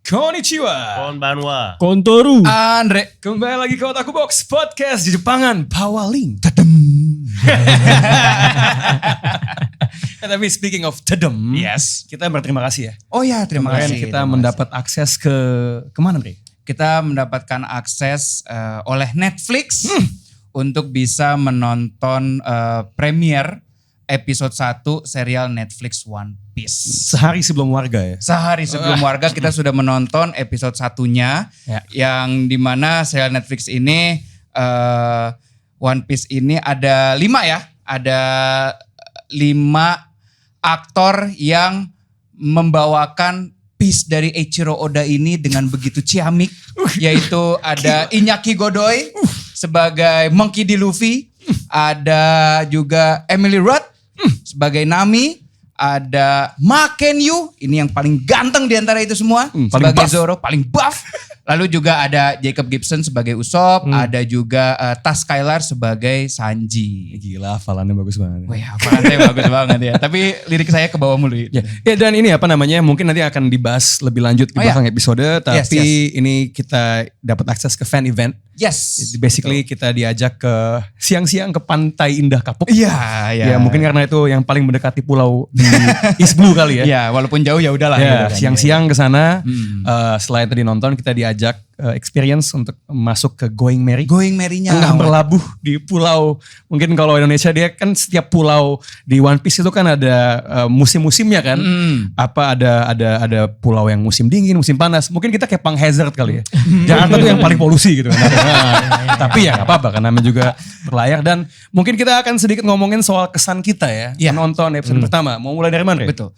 Konnichiwa. Konbanwa. Kontoru. Andre. Kembali lagi ke Otaku Box Podcast di Jepangan. Pawaling. Tapi speaking of tedem. Yes. Kita berterima kasih ya. Oh ya, terima Kemarin kasih. kita mendapat akses ke kemana Andre? Kita mendapatkan akses oleh Netflix untuk bisa menonton premier episode 1 serial Netflix One Piece. Sehari sebelum warga ya. Sehari sebelum warga kita sudah menonton episode 1-nya Ya. yang dimana serial Netflix ini One Piece ini ada 5 ya. Ada 5 aktor yang membawakan piece dari Eiichiro Oda ini dengan begitu ciamik. Yaitu ada Iñaki Godoy sebagai Monkey D. Luffy. Ada juga Emily Rudd sebagai Nami. Ada Ma Ken-yu, ini yang paling ganteng di antara itu semua, sebagai buff. Zoro, paling buff. Lalu juga ada Jacob Gibson sebagai Usopp, ada juga Tas Skylar sebagai Sanji. Gila, hafalannya bagus banget. Wah, hafalannya bagus banget ya. Tapi lirik saya ke bawah mulu. Ya, dan ini apa namanya, mungkin nanti akan dibahas lebih lanjut di belakang episode. Tapi ini kita dapat akses ke fan event. Yes. Basically kita diajak ke siang-siang ke Pantai Indah Kapuk. Iya, Ya mungkin karena itu yang paling mendekati pulau di East Blue kali ya. Iya, walaupun jauh ya udahlah. Ya, gitu kan. siang-siang ke sana. Setelah itu dinonton kita diajak experience untuk masuk ke Going Merry. Going Merry-nya. Tengah berlabuh di pulau. Mungkin kalau Indonesia dia kan setiap pulau di One Piece itu kan ada musim-musimnya kan. Apa ada pulau yang musim dingin, musim panas. Mungkin kita kayak Pang Hazard kali ya. Jakarta tuh yang paling polusi gitu kan. Tapi ya gak apa-apa kan namanya juga berlayar. Dan mungkin kita akan sedikit ngomongin soal kesan kita ya. Menonton episode pertama. Mau mulai dari mana? Betul.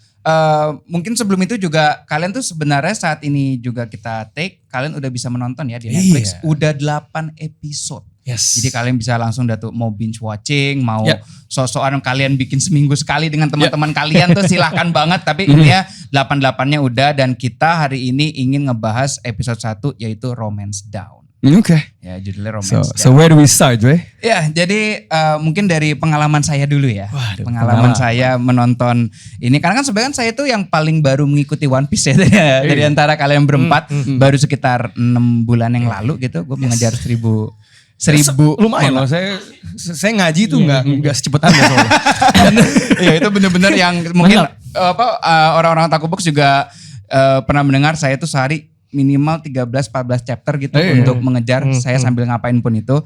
Mungkin sebelum itu juga kalian tuh sebenarnya saat ini juga kita take, kalian udah bisa menonton ya di Netflix. Udah 8 episode. Yes. Jadi kalian bisa langsung mau binge watching, mau sosokan kalian bikin seminggu sekali dengan teman-teman kalian tuh silahkan banget. Tapi ini ya 8-8-nya udah, dan kita hari ini ingin ngebahas episode 1 yaitu Romance Down. Oke. Ya judulnya Romance Down. So where do we start, Dre? Ya, jadi mungkin dari pengalaman saya dulu ya. Waduh, pengalaman saya menonton ini. Karena kan sebenarnya saya tuh yang paling baru mengikuti One Piece ya. Dari antara kalian berempat. Baru sekitar 6 bulan yang lalu gitu. Gue mengejar 1000 lumayan loh, saya ngaji tuh nggak secepat Anda soalnya. Ya itu benar-benar yang mungkin orang-orang Otaku Box juga pernah mendengar saya tuh sehari minimal 13-14 chapter gitu untuk mengejar saya sambil ngapain pun itu.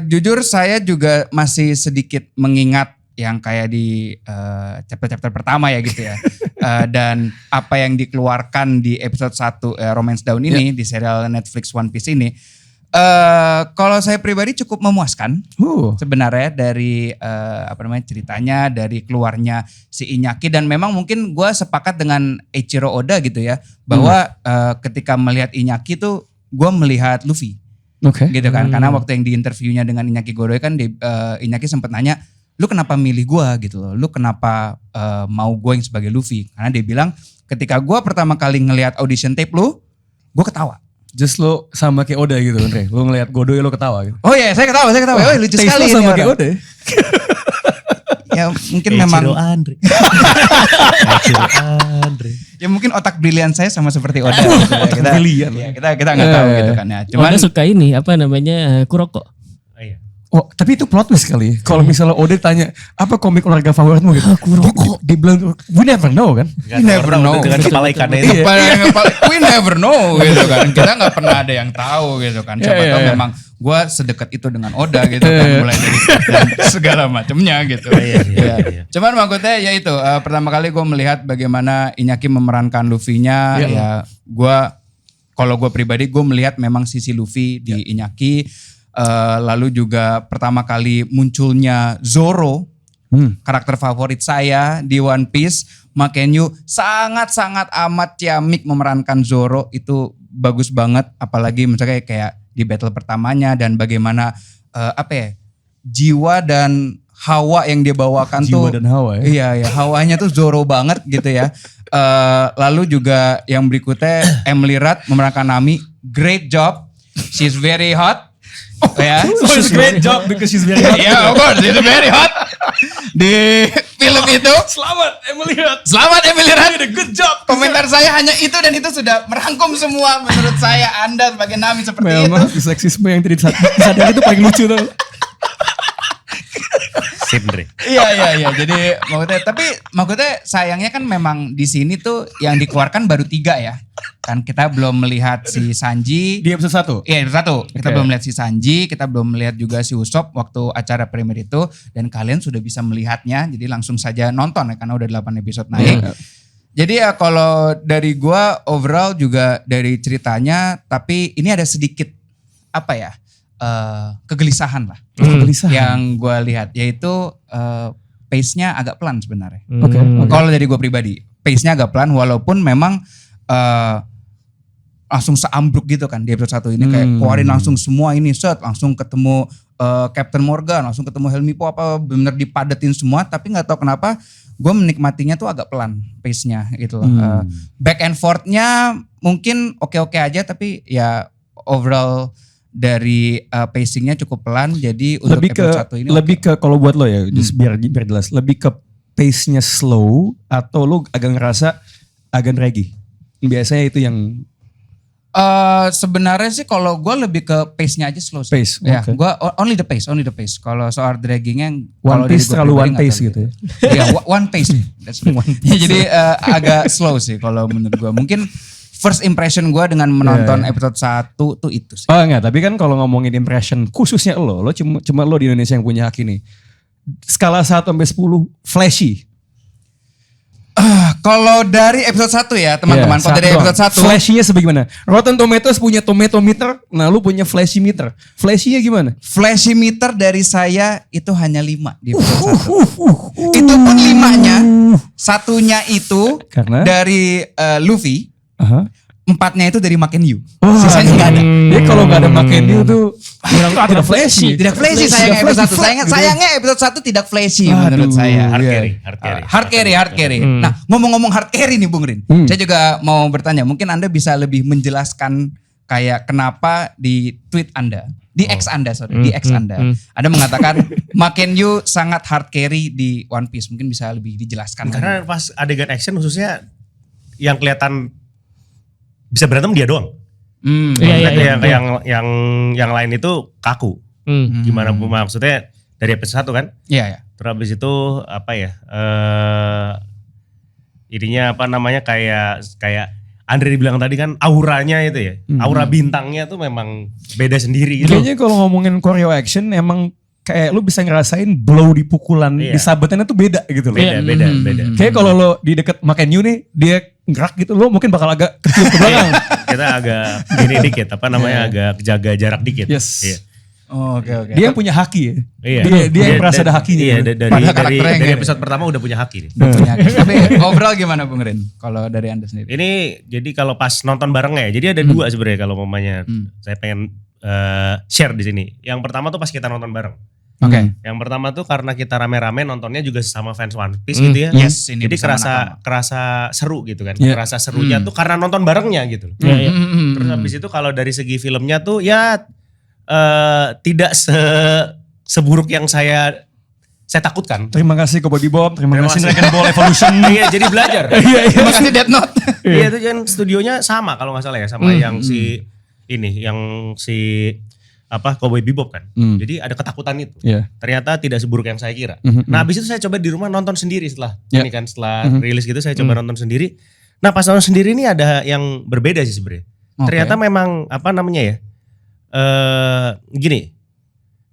Jujur saya juga masih sedikit mengingat yang kayak di chapter-chapter pertama ya gitu ya. Dan apa yang dikeluarkan di episode 1 Romance Down ini di serial Netflix One Piece ini. Kalau saya pribadi cukup memuaskan sebenarnya dari ceritanya, dari keluarnya si Iñaki, dan memang mungkin gue sepakat dengan Eiichiro Oda gitu ya, bahwa ketika melihat Iñaki tuh gue melihat Luffy, gitu kan, karena waktu yang di interviewnya dengan Iñaki Godoy kan Iñaki sempat nanya, lu kenapa milih gue gitu loh, lu kenapa mau gue yang sebagai Luffy, karena dia bilang ketika gue pertama kali ngelihat audition tape lu, gue ketawa. Just lo sama kayak Oda gitu Andre. Lo ngeliat Godoy lo ketawa gitu. Oh iya, saya ketawa. Oh, lucu sekali ini sama kayak Oda. Ya mungkin memang Andre. Ya mungkin otak brilian saya sama seperti Oda. Otak brilian. Ya, kita nggak tahu gitu kan ya. Cuman Oda suka ini Kuroko. Oh, tapi itu plot twist kali. Kalau misalnya Oda tanya, apa komik olahraga favoritmu gitu? Kuroko. Dia bilang, we never know kan? We never know. Dengan kepala ikannya itu. We never know gitu kan. Kita gak pernah ada yang tahu gitu kan. Siapa tahu memang gue sedekat itu dengan Oda gitu kan. Mulai dari dan segala macamnya gitu. Cuman maksudnya ya itu. Pertama kali gue melihat bagaimana Iñaki memerankan Luffy-nya. Ya kalau gue pribadi gue melihat memang sisi Luffy di Iñaki. Lalu juga pertama kali munculnya Zoro, karakter favorit saya di One Piece. Ma Ken-yu sangat-sangat amat ciamik memerankan Zoro, itu bagus banget. Apalagi misalnya kayak di battle pertamanya, dan bagaimana jiwa dan hawa yang dia bawakan Jiwa dan hawa ya. Iya, hawanya tuh Zoro banget gitu ya. Lalu juga yang berikutnya Emily Rudd memerankan Nami, great job. She's very hot. ya. So it's a great job because she's very hot. Yeah, of course, it's very hot. Di film itu, Selamat Emily Hunt. selamat Emily You Hunt. did a good job. Komentar saya hanya itu dan itu sudah merangkum semua menurut saya. Anda sebagai Nami seperti Memang itu. seksisme yang tidak disadari itu paling lucu tuh. Sip, Dre. Iya. Jadi maksudnya sayangnya kan memang di sini tuh yang dikeluarkan baru 3 ya. Kan kita belum melihat si Sanji. Di episode 1. Iya, satu. Kita Oke. belum melihat si Sanji, kita belum melihat juga si Usopp waktu acara premier itu. Dan kalian sudah bisa melihatnya, jadi langsung saja nonton ya, karena udah 8 episode naik. Jadi ya kalau dari gua overall juga dari ceritanya, tapi ini ada sedikit apa ya, kegelisahan lah. Kegelisahan. Yang gua lihat, yaitu pace-nya agak pelan sebenarnya. Oke. Kalau dari gue pribadi, pace-nya agak pelan walaupun memang langsung seambruk gitu kan di episode 1 ini kayak keluarin langsung semua ini set, langsung ketemu Captain Morgan, langsung ketemu Helmi Po apa bener dipadetin semua, tapi nggak tahu kenapa gue menikmatinya tuh agak pelan pace-nya gitu loh. Back and forth-nya mungkin oke-oke aja, tapi ya overall dari pacing-nya cukup pelan, jadi untuk Lebih ke episode 1 ini lebih ke kalau buat lo ya, just biar jelas, lebih ke pace-nya slow atau lo agak ngerasa agak draggy. Biasanya itu yang sebenarnya sih kalau gue lebih ke pace-nya aja slow sih. Pace, Ya, oke. gue only the pace. Kalau soal draggingnya One kalau Piece dari gua terlalu pribadi one nggak pace tahu gitu ya. Iya, one pace. That's right. Ya, jadi agak slow sih kalau menurut gue. Mungkin first impression gue dengan menonton episode 1 tuh itu sih. Oh enggak, tapi kan kalau ngomongin impression khususnya lo cuma lo di Indonesia yang punya hak ini. Skala 1 sampai 10 flashy. Kalau dari episode 1 ya teman-teman, kalau dari episode 1 flashy-nya sebagaimana? Rotten Tomatoes punya tomato meter, nah lu punya flashy meter. Flashy-nya gimana? flashy meter dari saya itu hanya 5 di episode 1. Itu pun 5-nya, satunya itu Karena? dari Luffy, Aha. 4-nya itu dari Makenyu. Wah, Sisanya nggak ada. Jadi kalau nggak ada Makenyu tuh tidak flashy. Tidak flashy sayangnya episode 1. Sayangnya episode 1 tidak flashy menurut saya. Hard Iya. carry, hard carry. Hard carry. Nah, ngomong-ngomong hard carry nih Bung Rin. Saya juga mau bertanya, mungkin Anda bisa lebih menjelaskan kayak kenapa di tweet Anda, di X Anda, di X Anda. Anda mengatakan Makenyu sangat hard carry di One Piece. Mungkin bisa lebih dijelaskan. Karena pas adegan action khususnya yang kelihatan bisa berantem dia doang. Iya. Yang lain itu kaku. Gimana maksudnya dari episode 1 kan? Iya. Terus habis itu apa ya? Ininya apa namanya kayak Andre dibilang tadi kan auranya itu ya. Aura bintangnya tuh memang beda sendiri gitu. Kayaknya kalau ngomongin choreo action emang kayak lu bisa ngerasain blow di pukulan Iya. di sabetannya tuh beda gitu loh. Beda. Kayak kalau lo di deket Makenyu nih dia gerak gitu lo mungkin bakal agak kecil ke belakang. Kita agak gini dikit, apa namanya agak jaga jarak dikit. Yes. Iya. Oh, oke. Dia yang punya haki ya. Iya. Dia yang merasa ada hakinya. Iya, Padahal karakternya dari enggak. episode pertama udah punya haki nih. Tapi overall gimana Bung Rin? Kalau dari Anda sendiri? Ini jadi kalau pas nonton bareng ya, jadi ada dua sebenarnya kalau mamanya saya pengen share di sini. Yang pertama tuh pas kita nonton bareng. Oke. Yang pertama tuh karena kita rame-rame nontonnya juga sama fans One Piece gitu ya. Yes, ini Jadi bersama kerasa seru gitu kan. Iya. Kerasa serunya tuh karena nonton barengnya gitu loh. Terus habis itu kalau dari segi filmnya tuh ya tidak seburuk yang saya takutkan. Terima kasih ke Bobby Bob, terima Terima kasih kasih. Dragon Ball Evolution. Iya, jadi belajar. Terima kasih Death Note. Iya itu kan studionya sama kalau nggak salah ya sama yang si Cowboy Bebop kan. Jadi ada ketakutan itu. Iya. Ternyata tidak seburuk yang saya kira. Nah, habis itu saya coba di rumah nonton sendiri setelah Yeah. ini kan setelah rilis gitu saya coba nonton sendiri. Nah, pas nonton sendiri ini ada yang berbeda sih sebenarnya. Oke. Ternyata memang apa namanya ya? Gini.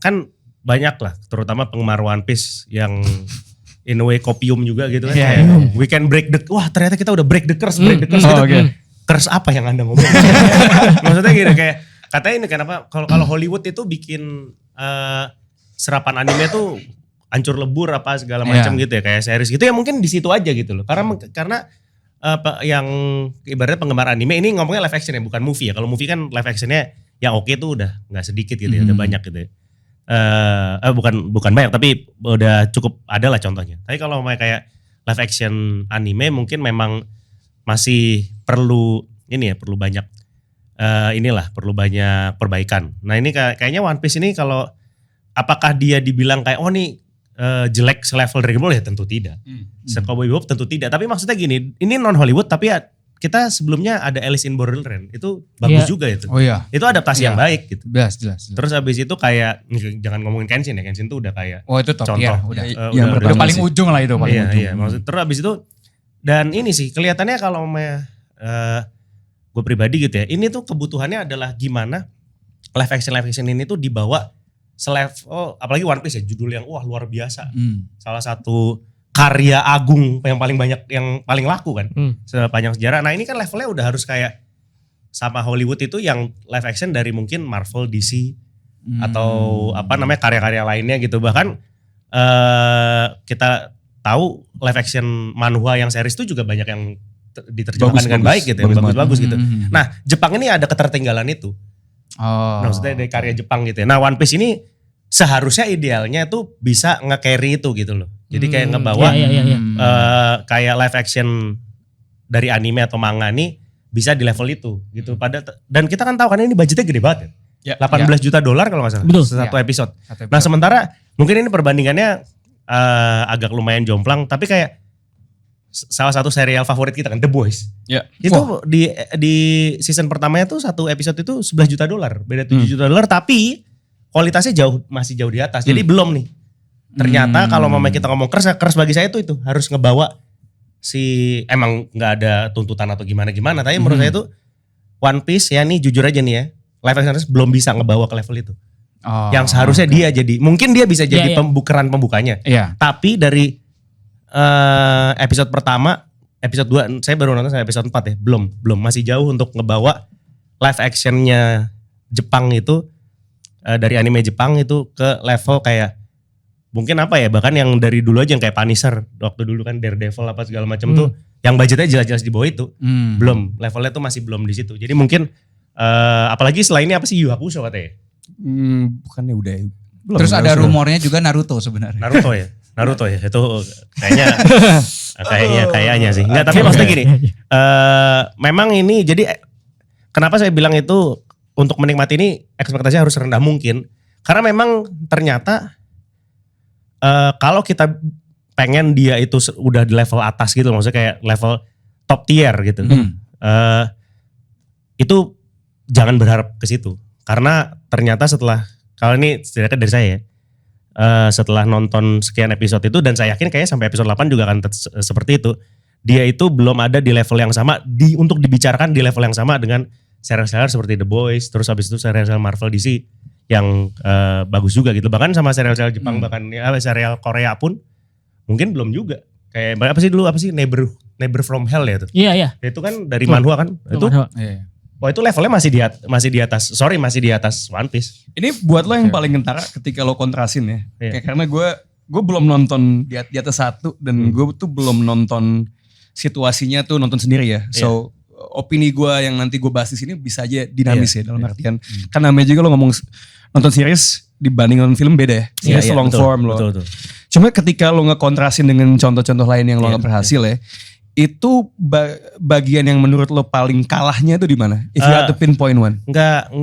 Kan banyak lah terutama penggemar One Piece yang in a way kopium juga gitu kan. Iya, Kayak, we can break the ternyata kita udah break the curse gitu. Oh, oke. Curse apa yang Anda ngomong? Maksudnya gini kayak katanya ini kenapa kalau Hollywood itu bikin serapan anime tuh hancur lebur apa segala macam gitu ya kayak series gitu ya mungkin di situ aja gitu loh. Karena apa yang ibaratnya penggemar anime ini ngomongnya live action ya bukan movie ya. Kalau movie kan live actionnya yang oke tuh udah nggak sedikit gitu ya, udah banyak gitu ya. Bukan banyak tapi udah cukup ada lah contohnya. Tapi kalau kayak live action anime mungkin memang masih perlu banyak inilah perlu banyak perbaikan. Nah ini kayaknya One Piece ini kalau apakah dia dibilang kayak oh nih jelek selevel Dragon Ball ya tentu tidak. Se-Cowboy Bebop tentu tidak. Tapi maksudnya gini, ini non Hollywood tapi ya kita sebelumnya ada Alice in Borderland itu bagus juga itu. Oh iya. Itu adaptasi yang baik gitu. Jelas. Terus habis itu kayak jangan ngomongin Kenshin ya, Kenshin tuh udah kayak Oh itu top contoh. tier, udah. Yang Udah paling ujung lah itu paling ujung. Iya, maksud terus habis itu dan ini sih kelihatannya kalau gue pribadi gitu ya, ini tuh kebutuhannya adalah gimana live action ini tuh dibawa selevel, apalagi One Piece ya judul yang wah luar biasa, salah satu karya agung yang paling banyak yang paling laku kan sepanjang sejarah. Nah ini kan levelnya udah harus kayak sama Hollywood itu yang live action dari mungkin Marvel, DC atau apa namanya karya-karya lainnya gitu. Bahkan kita tahu live action manhwa yang series itu juga banyak yang diterjemahkan dengan baik gitu, yang bagus-bagus gitu. Nah Jepang ini ada ketertinggalan itu. Maksudnya dari karya Jepang gitu ya. Nah One Piece ini seharusnya idealnya tuh bisa nge-carry itu gitu loh. Jadi kayak ngebawa kayak live action dari anime atau manga nih bisa di level itu gitu. Dan kita kan tahu kan ini budgetnya gede banget ya. $18 juta kalau nggak salah. Betul. Satu episode. Nah sementara mungkin ini perbandingannya agak lumayan jomplang. Tapi kayak salah satu serial favorit kita kan The Boys. Ya. Itu di season pertamanya tuh satu episode itu $11 juta. Beda $7 juta tapi kualitasnya masih jauh di atas. Jadi belum nih. Ternyata kalau kita ngomong keras bagi saya itu harus ngebawa emang nggak ada tuntutan atau gimana. Tapi menurut saya itu One Piece ya nih jujur aja nih ya, live action belum bisa ngebawa ke level itu. Yang seharusnya dia jadi, mungkin dia bisa jadi pembukaan pembukanya. Tapi dari episode pertama, episode 2 saya baru nonton sampai episode 4 ya, belum masih jauh untuk ngebawa live actionnya Jepang itu dari anime Jepang itu ke level kayak mungkin apa ya, bahkan yang dari dulu aja yang kayak Punisher waktu dulu kan Daredevil apa segala macam tuh yang budgetnya jelas-jelas di bawah itu. Belum, levelnya tuh masih belum di situ. Jadi mungkin apalagi selainnya apa sih Yu Hakusho katanya. Bukannya udah. Belum, terus ada rumornya juga Naruto sebenarnya. Naruto ya itu kayaknya sih. Enggak, tapi maksudnya gini. Memang ini jadi kenapa saya bilang itu untuk menikmati ini ekspektasinya harus rendah mungkin. Karena memang ternyata kalau kita pengen dia itu udah di level atas gitu, maksudnya kayak level top tier gitu. Itu jangan berharap ke situ. Karena ternyata kalau ini setidaknya dari saya ya, setelah nonton sekian episode itu dan saya yakin kayaknya sampai episode 8 juga akan seperti itu. Dia itu belum ada di level yang sama untuk dibicarakan di level yang sama dengan serial-serial seperti The Boys, terus habis itu serial-serial Marvel DC yang bagus juga gitu. Bahkan sama serial-serial Jepang bahkan serial Korea pun mungkin belum juga. Kayak apa sih Neighbor from Hell ya itu. Iya. Itu kan dari manhwa kan. Itu wah itu levelnya masih di atas One Piece. Ini buat lo yang paling kentara ketika lo kontrasin ya. Kayak karena gue belum nonton di atas 1 dan gue tuh belum nonton situasinya tuh nonton sendiri ya. So opini gue yang nanti gue bahas di sini bisa aja dinamis ya dalam artian. Kan namanya juga lo ngomong nonton series dibanding nonton film beda ya. Series long form lo. Betul. Cuma ketika lo ngekontrasin dengan contoh-contoh lain yang lo nggak berhasil ya. Itu bagian yang menurut lo paling kalahnya itu di mana? If you had to pinpoint one.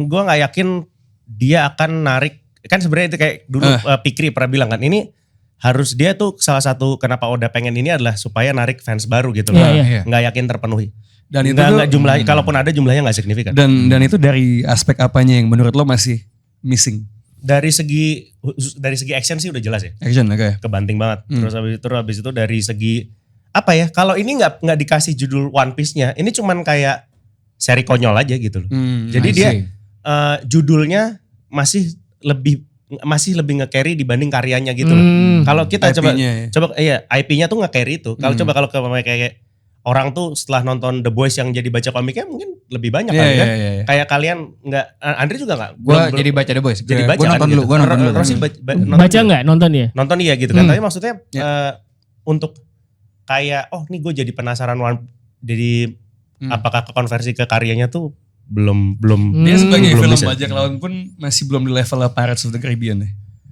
Gue nggak yakin dia akan narik. Kan sebenarnya itu kayak dulu Pikri pernah bilang kan, ini harus dia tuh salah satu kenapa Oda pengen ini adalah supaya narik fans baru gitu loh. Nggak yakin terpenuhi. Dan itu nggak jumlahnya, kalaupun ada jumlahnya nggak signifikan. Dan itu dari aspek apanya yang menurut lo masih missing? Dari segi action sih udah jelas ya. Action, oke. Kebanting banget. Terus habis itu dari segi apa ya? Kalau ini nggak dikasih judul One Piece-nya, ini cuman kayak seri konyol aja gitu loh. Jadi dia judulnya masih lebih nge-carry dibanding karyanya gitu loh. Kalau kita coba IP-nya tuh nge-carry itu. Kalau kayak orang tuh setelah nonton The Boys yang jadi baca komiknya mungkin lebih banyak kan. Kayak kalian Andre juga nggak? Gue jadi baca The Boys. Jadi baca gue nonton dulu. Rossi baca nggak nonton ya? Nonton iya gitu kan. Tapi maksudnya untuk kayak nih gue jadi penasaran jadi apakah konversi ke karyanya tuh belum dia sebagai film bajak laut pun masih belum di level Pirates of the Caribbean ya.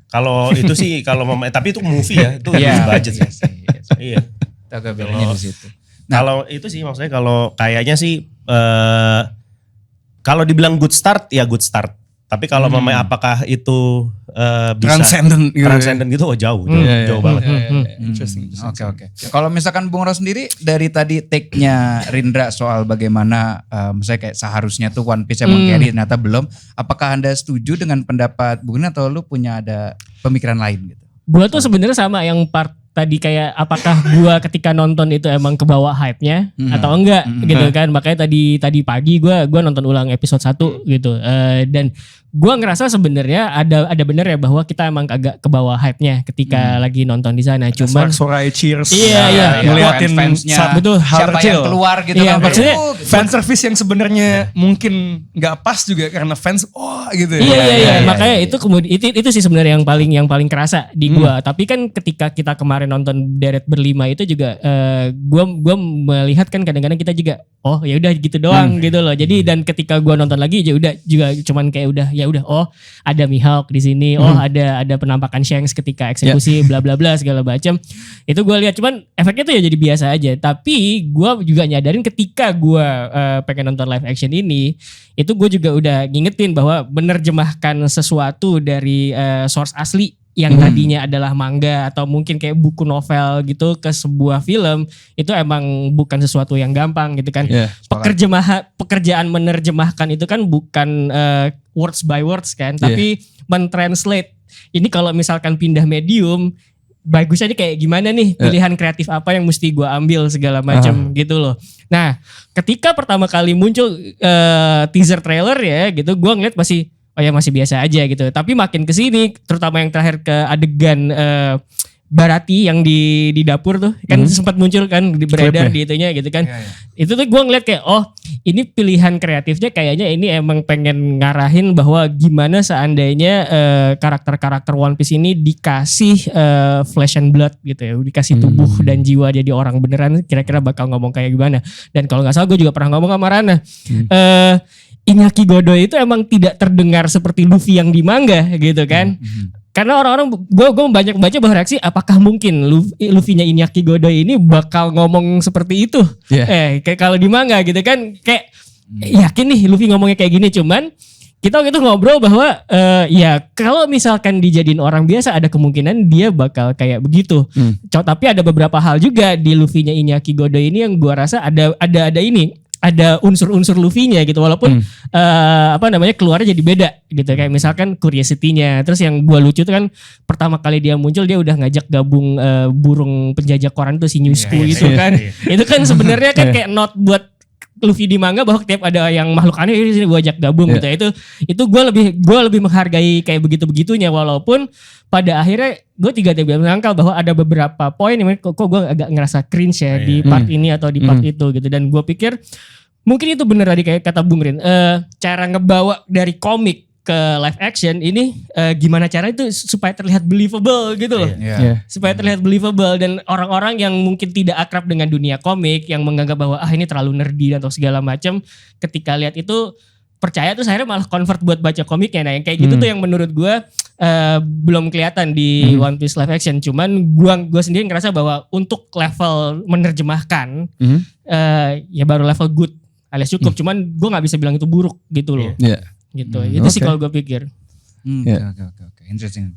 Kalau itu sih tapi itu movie ya, itu budget sih. Iya. Agak bedanya di situ. Kalau itu sih maksudnya kalau kayaknya sih Kalau dibilang good start, ya good start. Tapi kalau mamanya apakah itu bisa transcendent gitu, jauh banget. Interesting. Oke. Kalau misalkan Bung Ro sendiri dari tadi take-nya Rindra soal bagaimana misalnya kayak seharusnya tuh One Piece emang carry, ternyata belum. Apakah Anda setuju dengan pendapat Bung Rin atau lu punya ada pemikiran lain gitu? Gua tuh sebenarnya sama yang part tadi kayak apakah gua ketika nonton itu emang kebawa hype-nya atau enggak gitu kan. Makanya tadi pagi gua nonton ulang episode 1 gitu. Dan gua ngerasa sebenarnya ada benar ya bahwa kita emang agak kebawa hype-nya ketika lagi nonton di sana. Cuman suara cheers. Iya. Ngeliatin fansnya betul hal siapa kecil. yang keluar gitu Iya, kan. maksudnya Fan service yang sebenarnya mungkin nggak pas juga karena fans gitu. Iya. Makanya itu kemudian itu sih sebenarnya yang paling kerasa di gua. Tapi kan ketika kita kemarin nonton deret berlima itu juga gua melihat kan kadang-kadang kita juga ya udah gitu doang gitu loh. Jadi dan ketika gua nonton lagi juga cuman kayak udah ada Mihawk di sini, ada penampakan Shanks ketika eksekusi bla bla bla segala macam. Itu gua lihat cuman efeknya tuh ya jadi biasa aja. Tapi gua juga nyadarin ketika gua pengen nonton live action ini, itu gue juga udah ngingetin bahwa menerjemahkan sesuatu dari source asli yang tadinya adalah manga atau mungkin kayak buku novel gitu ke sebuah film, itu emang bukan sesuatu yang gampang gitu kan. Pekerjaan menerjemahkan itu kan bukan words by words kan, tapi mentranslate. Ini kalau misalkan pindah medium, bagusnya kayak gimana nih, pilihan kreatif apa yang mesti gue ambil segala macam gitu loh. Nah, ketika pertama kali muncul teaser trailer ya gitu, gue ngeliat masih biasa aja gitu. Tapi makin kesini, terutama yang terakhir ke adegan Barati yang di dapur tuh kan sempat muncul kan beredar di itunya gitu kan. Itu tuh gue ngeliat kayak ini pilihan kreatifnya kayaknya ini emang pengen ngarahin bahwa gimana seandainya karakter-karakter One Piece ini dikasih flesh and blood gitu ya, dikasih tubuh dan jiwa jadi orang beneran, kira-kira bakal ngomong kayak gimana. Dan kalau nggak salah gue juga pernah ngomong sama Rana, Iñaki Godoy itu emang tidak terdengar seperti Luffy yang di manga gitu kan. Karena orang-orang, gue banyak baca bahwa reaksi apakah mungkin Luffy-nya Iñaki Godoy ini bakal ngomong seperti itu. Kayak kalau di manga gitu kan, kayak yakin nih Luffy ngomongnya kayak gini. Cuman kita waktu itu ngobrol bahwa ya kalau misalkan dijadiin orang biasa ada kemungkinan dia bakal kayak begitu. Tapi ada beberapa hal juga di Luffy-nya Iñaki Godoy ini yang gue rasa ada unsur-unsur Luffy-nya gitu, walaupun keluarnya jadi beda gitu, kayak misalkan curiosity-nya. Terus yang gua lucu tuh kan pertama kali dia muncul dia udah ngajak gabung burung penjajah koran tuh si Newsku itu kan. Itu kan sebenarnya kan kayak not buat Luffy di manga bahwa tiap ada yang makhluk aneh ini gua ajak gabung gitu. Itu gua lebih menghargai kayak begitu-begitunya, walaupun pada akhirnya gue tidak menyangkal bahwa ada beberapa poin yang kok gue agak ngerasa cringe ya di part ini atau di part itu gitu. Dan gue pikir mungkin itu bener tadi kayak kata Bung Rin, cara ngebawa dari komik ke live action ini gimana cara itu supaya terlihat believable gitu loh. Supaya terlihat believable, dan orang-orang yang mungkin tidak akrab dengan dunia komik yang menganggap bahwa ini terlalu nerdy atau segala macam, ketika lihat itu percaya tuh akhirnya malah convert buat baca komiknya. Nah yang kayak gitu tuh yang menurut gue belum kelihatan di One Piece live action. Cuman gue sendiri ngerasa bahwa untuk level menerjemahkan ya baru level good alias cukup. Cuman gue gak bisa bilang itu buruk gitu loh. Gitu. Itu sih kalau gue pikir. Oke. Interesting.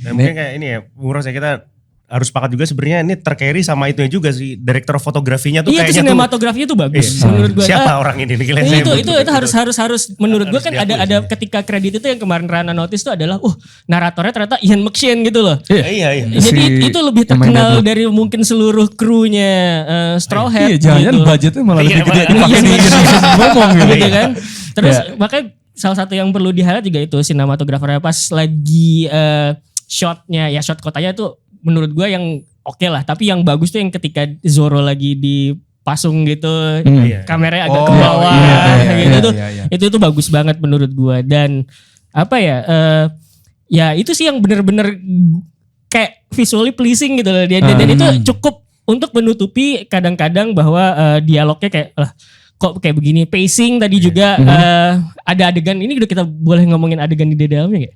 Nah, mungkin kayak ini ya, Bung Ros, kita harus sepakat juga sebenarnya ini tercarry sama itunya juga sih, direktur fotografinya tuh kayaknya sinematografinya tuh bagus menurut gue. Siapa orang ini? Itu harus menurut gue kan ada ketika kredit itu yang kemarin Rana notice tuh adalah naratornya ternyata Ian McShane gitu loh. Iya. Jadi itu lebih terkenal dari mungkin seluruh krunya Straw Hat. Iya, jangan budgetnya malah lebih gede dipakai di ngomong gitu kan. Terus makanya salah satu yang perlu di-highlight juga itu sinematografernya pas lagi shotnya, ya shot kotanya tuh menurut gue yang oke lah. Tapi yang bagus tuh yang ketika Zoro lagi dipasung gitu, kameranya agak ke bawah gitu. Itu tuh bagus banget menurut gue. Dan ya itu sih yang bener-bener kayak visually pleasing gitu loh. Dan itu cukup untuk menutupi kadang-kadang bahwa dialognya kayak kok kayak begini. Pacing tadi juga ada adegan, ini udah kita boleh ngomongin adegan di dalamnya gak?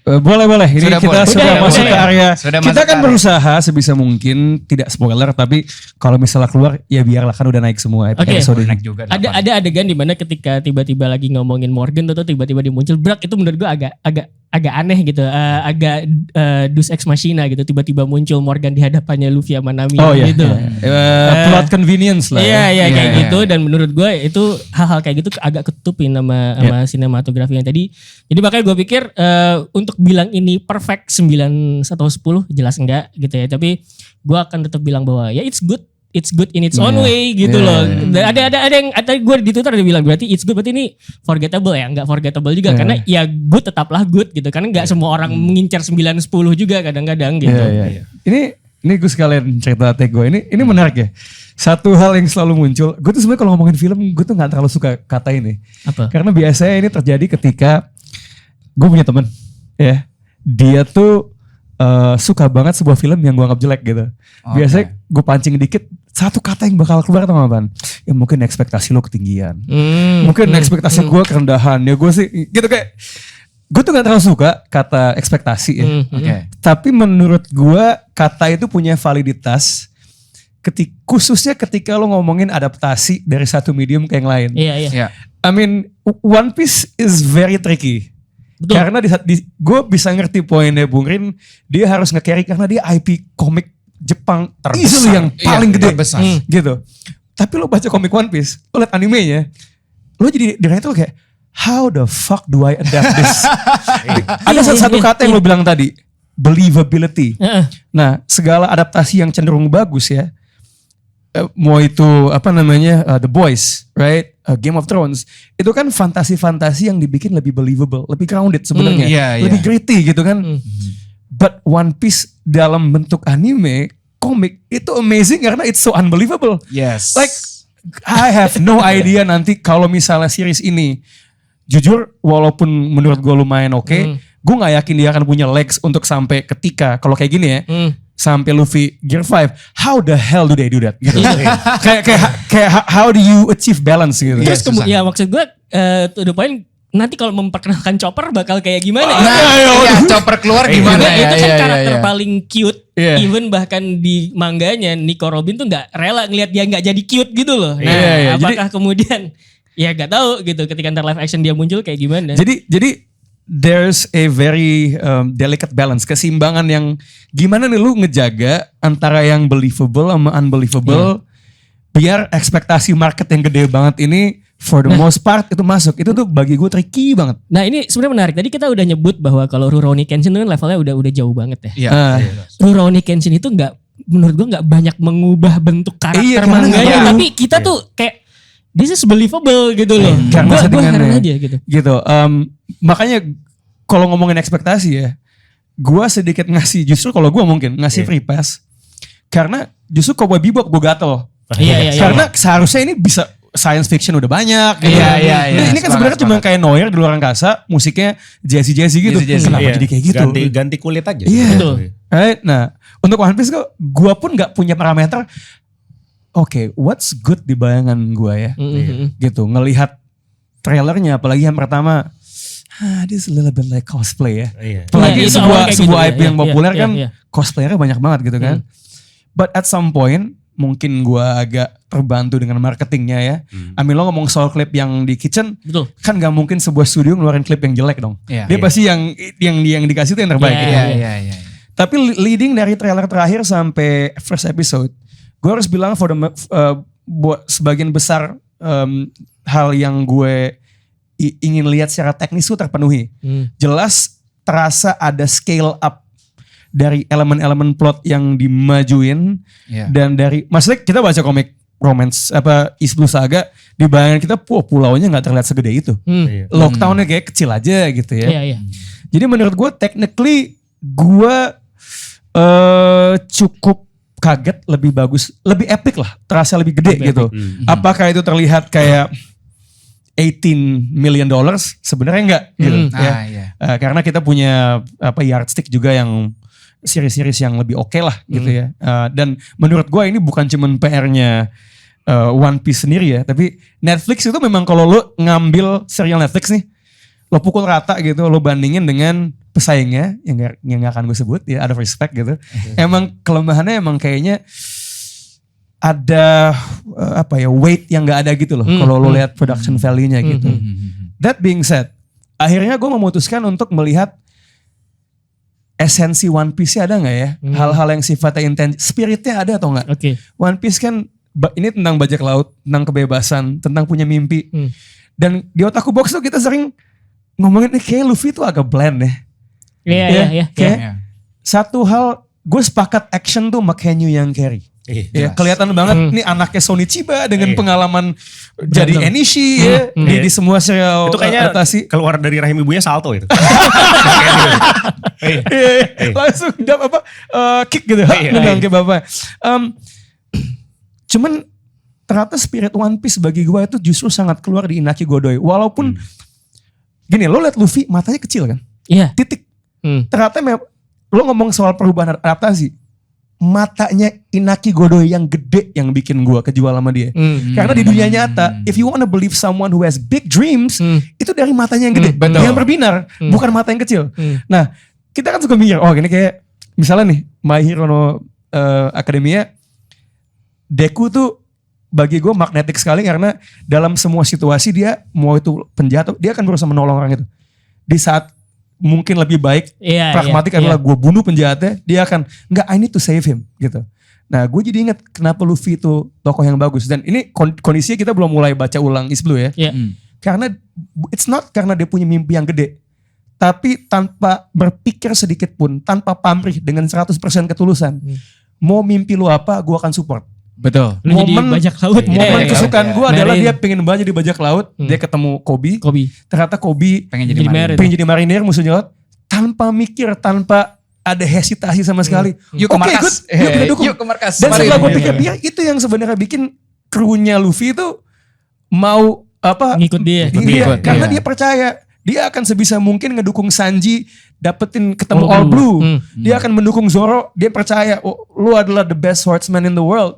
Boleh. Ini Sudah kita boleh. sudah Udah, masuk boleh. ke area. Sudah Kita masuk akan ke area. berusaha sebisa mungkin tidak spoiler, tapi kalau misalnya keluar ya biarlah kan udah naik semua Oke. episode ini. Enak juga. Ada adegan di mana ketika tiba-tiba lagi ngomongin Morgan atau tiba-tiba dia muncul Brak, itu menurut gue agak aneh gitu, agak Deus Ex Machina gitu, tiba-tiba muncul Morgan di hadapannya Luffy sama Nami Oh iya. gitu. Plot convenience lah. Iya ya. kayak Iya. gitu, dan menurut gue itu hal-hal kayak gitu agak ketutupin sama sinematografi yang tadi. Jadi makanya gue pikir untuk bilang ini perfect 9 atau 10 jelas enggak gitu ya. Tapi gue akan tetap bilang bahwa ya it's good in its own way gitu loh. Dan ada yang gue di Twitter ada bilang berarti it's good, berarti ini forgettable ya, enggak forgettable juga karena ya good tetaplah good gitu. Karena enggak semua orang mengincar 9-10 juga kadang-kadang gitu. Iya. Ini gue sekalian cerita take gue. Ini menarik ya. Satu hal yang selalu muncul, gue tuh sebenarnya kalau ngomongin film, gue tuh nggak terlalu suka kata ini. Apa? Karena biasanya ini terjadi ketika gue punya temen, ya, dia tuh suka banget sebuah film yang gue anggap jelek gitu. Biasanya gue pancing dikit, satu kata yang bakal keluar tau gak, Pan? Ya mungkin ekspektasi lo ketinggian. Mungkin ekspektasi gue kerendahan. Ya gue sih gitu kayak, gue tuh gak terlalu suka kata ekspektasi ya. Tapi menurut gue kata itu punya validitas khususnya ketika lo ngomongin adaptasi dari satu medium ke yang lain. Iya. I mean, One Piece is very tricky. Betul. Karena gue bisa ngerti poinnya Bung Rin, dia harus nge-carry karena dia IP komik Jepang easily yang paling gede. Terbesar. Gitu. Tapi lo baca komik One Piece, lo liat animenya, lo jadi dengan itu kayak, how the fuck do I adapt this? Ada satu kata yang lo bilang tadi, believability. Nah, segala adaptasi yang cenderung bagus ya, mau itu apa namanya The Boys, right? Game of Thrones, itu kan fantasi-fantasi yang dibikin lebih believable, lebih grounded sebenarnya, lebih gritty gitu kan. But One Piece dalam bentuk anime, komik itu amazing karena it's so unbelievable. Yes. Like I have no idea nanti kalau misalnya series ini, jujur walaupun menurut gue lumayan oke, gue nggak yakin dia akan punya legs untuk sampai ketika kalau kayak gini ya. Sampai Luffy Gear 5, how the hell do they do that? Gitu. kayak how do you achieve balance gitu? Terus ya maksud gue to the point, nanti kalau memperkenalkan Chopper bakal kayak gimana? Chopper keluar gimana ya? Itu kan karakter paling cute. Iya. Even bahkan di mangganya Nico Robin tuh nggak rela ngelihat dia nggak jadi cute gitu loh. Nah, Iya. apakah kemudian ya nggak tahu gitu ketika ntar live action dia muncul kayak gimana? Jadi there's a very delicate balance, keseimbangan yang gimana nih lu ngejaga antara yang believable sama unbelievable biar ekspektasi market yang gede banget ini for the most part itu masuk. Itu tuh bagi gue tricky banget. Nah ini sebenarnya menarik. Tadi kita udah nyebut bahwa kalau Rurouni Kenshin itu kan levelnya udah jauh banget ya. Rurouni Kenshin itu menurut gue nggak banyak mengubah bentuk karakter manganya, tapi kita tuh kayak this is believable gitu loh. Karena Gue settingannya. heran aja gitu. Gitu. Makanya kalau ngomongin ekspektasi ya, gue sedikit ngasih, justru kalau gue mungkin ngasih free pass. Karena justru Cowboy Bebop gue gatel. Iya. Karena seharusnya ini bisa science fiction udah banyak gitu. Iya. Ini kan sebenarnya cuma kayak Noir di luar angkasa, musiknya jazzy gitu. Kenapa jadi kayak gitu? Ganti kulit aja. Iya. Betul. Right? Nah, untuk One Piece gue pun gak punya parameter. Oke, what's good di bayangan gue ya? Gitu, ngelihat trailernya, apalagi yang pertama, this is a little bit like cosplay ya. Apalagi Itu sebuah awalnya kayak gitu, IP yang populer kan, iya. cosplayernya banyak banget gitu kan. But at some point, mungkin gue agak terbantu dengan marketingnya ya. Amin, lo ngomong soal klip yang di Kitchen, Betul. kan gak mungkin sebuah studio ngeluarin klip yang jelek dong. Iya. Dia pasti yang dikasih itu yang terbaik. Iya. Tapi leading dari trailer terakhir sampai first episode, gue harus bilang buat sebagian besar hal yang gue ingin lihat secara teknis itu terpenuhi. Jelas terasa ada scale up dari elemen-elemen plot yang dimajuin dan dari, maksudnya kita baca komik romance East Blue Saga, di bayangan kita pulaunya nggak terlihat segede itu. Lockdownnya kayak kecil aja gitu ya. Iya. Jadi menurut gue technically gue cukup kaget, lebih bagus, lebih epic lah, terasa lebih gede gitu. Apakah itu terlihat kayak $18 million? Sebenarnya enggak gitu. Karena kita punya yardstick juga yang series-series yang lebih oke lah gitu ya. Dan menurut gue ini bukan cuman PR-nya One Piece sendiri ya, tapi Netflix itu memang kalau lo ngambil serial Netflix nih, lo pukul rata gitu, lo bandingin dengan pesaingnya yang gak akan gue sebut ya, out of respect gitu. Emang kelemahannya emang kayaknya ada weight yang gak ada gitu loh kalau lo lihat production value-nya gitu. That being said, akhirnya gue memutuskan untuk melihat esensi One Piece ada gak ya? Hal-hal yang sifatnya intens, spiritnya ada atau gak? One Piece kan ini tentang bajak laut, tentang kebebasan, tentang punya mimpi. Dan di Otaku Box tuh kita sering ngomongin kayak Luffy tuh agak bland ya. Iya. Satu hal, gue sepakat action tuh Makenyu yang carry. Ya, kelihatan banget nih anaknya Sonichiba dengan pengalaman jadi Enishi ya di semua serial itu kayaknya adaptasi. Keluar dari rahim ibunya salto itu. Langsung kick gitu, nendang ke bapak. Cuman ternyata spirit One Piece bagi gue itu justru sangat keluar di Inaki Godoy. Walaupun gini, lo liat Luffy matanya kecil kan? Iya. Titik. Ternyata lo ngomong soal perubahan adaptasi. Matanya Inaki Godoy yang gede yang bikin gue kejual sama dia. Karena di dunia nyata, if you wanna believe someone who has big dreams, itu dari matanya yang gede. Yang berbinar, bukan mata yang kecil. Nah, kita kan suka mikir, gini kayak misalnya nih, My Hero no Academia, Deku tuh bagi gue magnetik sekali karena dalam semua situasi dia mau itu penjahat, dia akan berusaha menolong orang itu. Di saat mungkin lebih baik, pragmatik adalah gue bunuh penjahatnya, dia akan I need to save him gitu. Nah gue jadi ingat kenapa Luffy itu tokoh yang bagus. Dan ini kondisinya kita belum mulai baca ulang East Blue ya. Karena it's not karena dia punya mimpi yang gede, tapi tanpa berpikir sedikit pun, tanpa pamrih, dengan 100% ketulusan. Mau mimpi lu apa, gue akan support. Betul. Lu jadi bajak laut. Momen kesukaan gue adalah dia pengen banget jadi bajak laut. Dia ketemu Kobe. Ternyata Kobe pengen jadi marinir musuhnya laut. Tanpa mikir, tanpa ada hesitasi sama sekali. Yuk ke markas. Yuk ke markas. Dan setelah gue pikir dia itu yang sebenarnya bikin krunya Luffy itu mau ngikut dia. Karena dia percaya dia akan sebisa mungkin ngedukung Sanji dapetin ketemu All Blue. Dia akan mendukung Zoro. Dia percaya lu adalah the best swordsman in the world.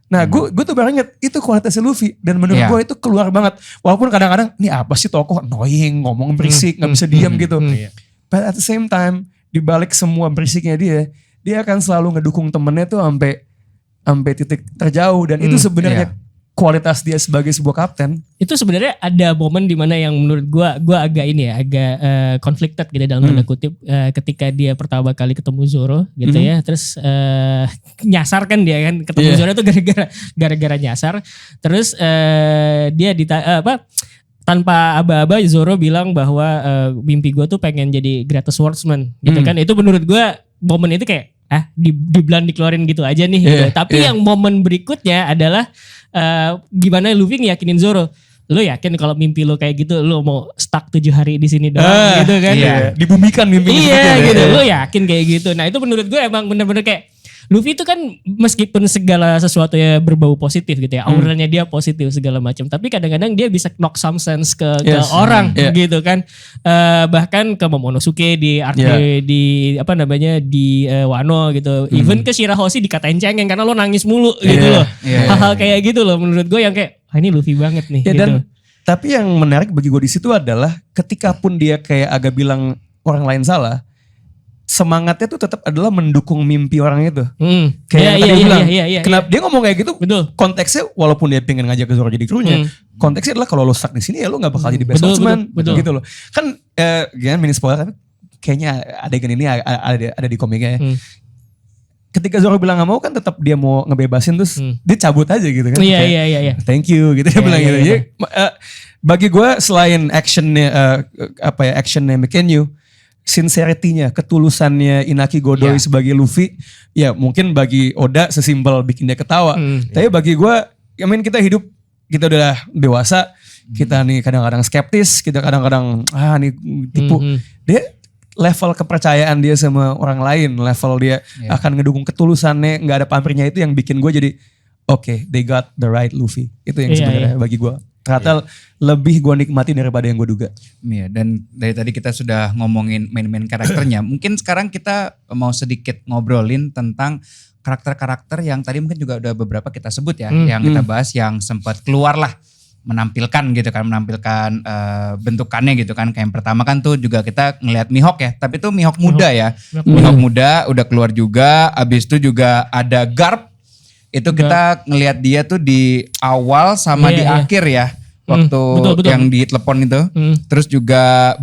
Nah gue tuh baru inget itu kualitasnya Luffy. Dan menurut gue itu keluar banget. Walaupun kadang-kadang ini apa sih tokoh annoying, ngomong berisik, gak bisa diam gitu. But at the same time, dibalik semua berisiknya dia akan selalu ngedukung temennya tuh sampai titik terjauh. Dan itu sebenarnya kualitas dia sebagai sebuah kapten. Itu sebenarnya ada momen dimana yang menurut gue agak conflicted gitu dalam tanda kutip, ketika dia pertama kali ketemu Zoro gitu ya, terus nyasar kan dia kan ketemu Zoro itu gara-gara nyasar, terus dia tanpa aba-aba Zoro bilang bahwa mimpi gue tuh pengen jadi greatest swordsman gitu kan. Itu menurut gue momen itu kayak di-blunt dikeluarin gitu aja nih gitu. Tapi yang momen berikutnya adalah gimana Luffy ngeyakinin Zoro, lo yakin kalau mimpi lo kayak gitu, lo mau stuck 7 hari di sini doang gitu kan? Dibumikan mimpi gitu. Lo yakin kayak gitu? Nah itu menurut gue emang bener-bener kayak Luffy itu kan meskipun segala sesuatunya berbau positif gitu ya, auranya dia positif segala macam, tapi kadang-kadang dia bisa knock some sense ke orang gitu kan. Bahkan ke Momonosuke di Wano gitu. Even ke Shirahoshi dikatain cengeng karena lo nangis mulu gitu loh. Hal-hal kayak gitu loh menurut gue yang kayak ini Luffy banget nih gitu. Dan tapi yang menarik bagi gue di situ adalah ketika pun dia kayak agak bilang orang lain salah, semangatnya tuh tetap adalah mendukung mimpi orang itu. Kayak yang tadi bilang. Kenapa dia ngomong kayak gitu? Betul. Konteksnya walaupun dia pengen ngajak ke Zoro jadi krunya, konteksnya adalah kalau lo stuck di sini ya lo gak bakal jadi best swordsman gitu loh. Kan mini spoiler tapi kayaknya adegan ini ada di komiknya ya. Ketika Zoro bilang gak mau kan tetap dia mau ngebebasin terus dia cabut aja gitu kan. Iya. Thank you gitu dia bilang gitu. Jadi, bagi gue selain actionnya Makenyu, sincerity-nya, ketulusannya Inaki Godoy sebagai Luffy, ya mungkin bagi Oda sesimpel bikin dia ketawa. Tapi bagi gue, kita hidup, kita udah dewasa, kita nih kadang-kadang skeptis, kita kadang-kadang nih tipu. Dia level kepercayaan dia sama orang lain, level dia akan ngedukung ketulusannya, nggak ada pamrihnya, itu yang bikin gue jadi okay, they got the right Luffy. Itu yang sebenarnya bagi gue. Ternyata lebih gue nikmati daripada yang gue duga. Iya, dan dari tadi kita sudah ngomongin main-main karakternya. Mungkin sekarang kita mau sedikit ngobrolin tentang karakter-karakter yang tadi mungkin juga udah beberapa kita sebut ya. Yang kita bahas yang sempat keluar lah menampilkan gitu kan, menampilkan bentukannya gitu kan. Kayak yang pertama kan tuh juga kita ngelihat Mihawk ya, tapi tuh Mihawk muda ya. Mihawk muda udah keluar juga, abis itu juga ada Garp. Itu kita ngelihat dia tuh di awal sama di akhir ya. Waktu betul. yang di telepon itu. Terus juga